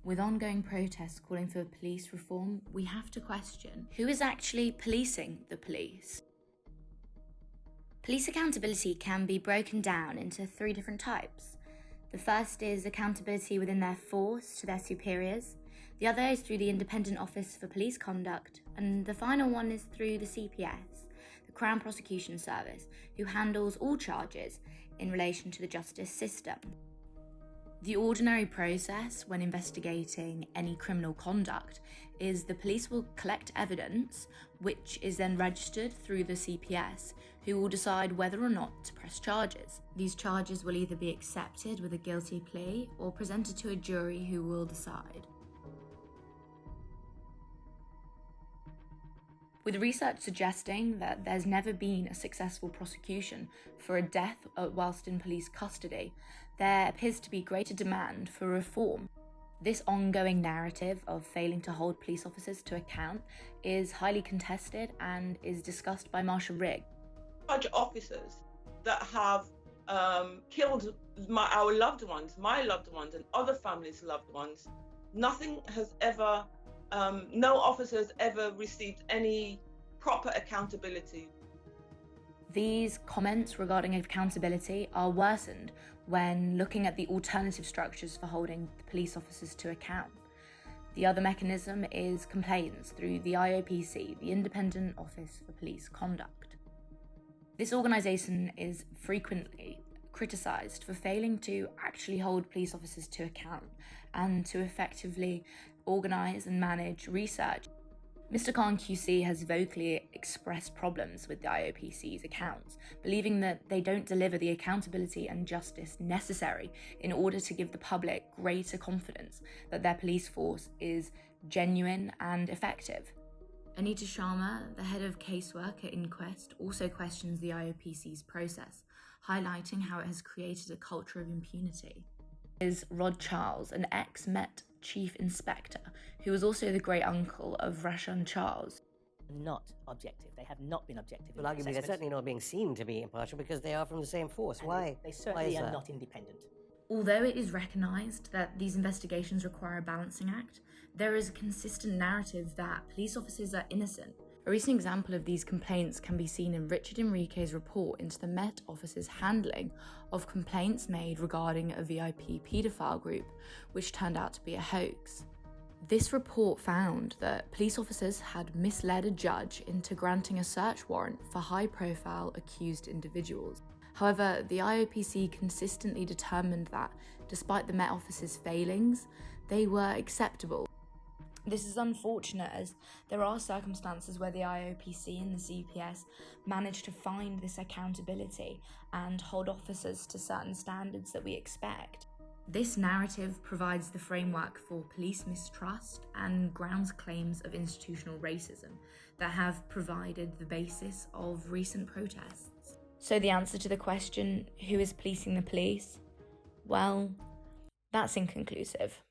With ongoing protests calling for police reform, we have to question who is actually policing the police. Police accountability can be broken down into 3 different types. The first is accountability within their force to their superiors. The other is through the Independent Office for Police Conduct. And the final one is through the CPS, the Crown Prosecution Service, who handles all charges in relation to the justice system. The ordinary process when investigating any criminal conduct is the police will collect evidence, which is then registered through the CPS, who will decide whether or not to press charges. These charges will either be accepted with a guilty plea or presented to a jury who will decide. With research suggesting that there's never been a successful prosecution for a death whilst in police custody, there appears to be greater demand for reform. This ongoing narrative of failing to hold police officers to account is highly contested and is discussed by Marsha Rigg. Judge officers that have killed our loved ones, my loved ones, and other families' loved ones, nothing has ever no officer has ever received any proper accountability. These comments regarding accountability are worsened when looking at the alternative structures for holding the police officers to account. The other mechanism is complaints through the IOPC, the Independent Office for Police Conduct. This organisation is frequently criticised for failing to actually hold police officers to account and to effectively organise and manage research. Mr. Khan QC has vocally expressed problems with the IOPC's accounts, believing that they don't deliver the accountability and justice necessary in order to give the public greater confidence that their police force is genuine and effective. Anita Sharma, the head of casework at Inquest, also questions the IOPC's process, highlighting how it has created a culture of impunity. Is Rod Charles, an ex-Met chief inspector, who was also the great-uncle of Rashan Charles. Not objective. They have not been objective. Well, arguably, they're certainly not being seen to be impartial because they are from the same force. And Why? They certainly Why are is not independent. Although it is recognised that these investigations require a balancing act, there is a consistent narrative that police officers are innocent. A recent example of these complaints can be seen in Richard Enrique's report into the Met Office's handling of complaints made regarding a VIP paedophile group, which turned out to be a hoax. This report found that police officers had misled a judge into granting a search warrant for high-profile accused individuals. However, the IOPC consistently determined that, despite the Met Office's failings, they were acceptable. This is unfortunate, as there are circumstances where the IOPC and the CPS manage to find this accountability and hold officers to certain standards that we expect. This narrative provides the framework for police mistrust and grounds claims of institutional racism that have provided the basis of recent protests. So the answer to the question, who is policing the police? Well, that's inconclusive.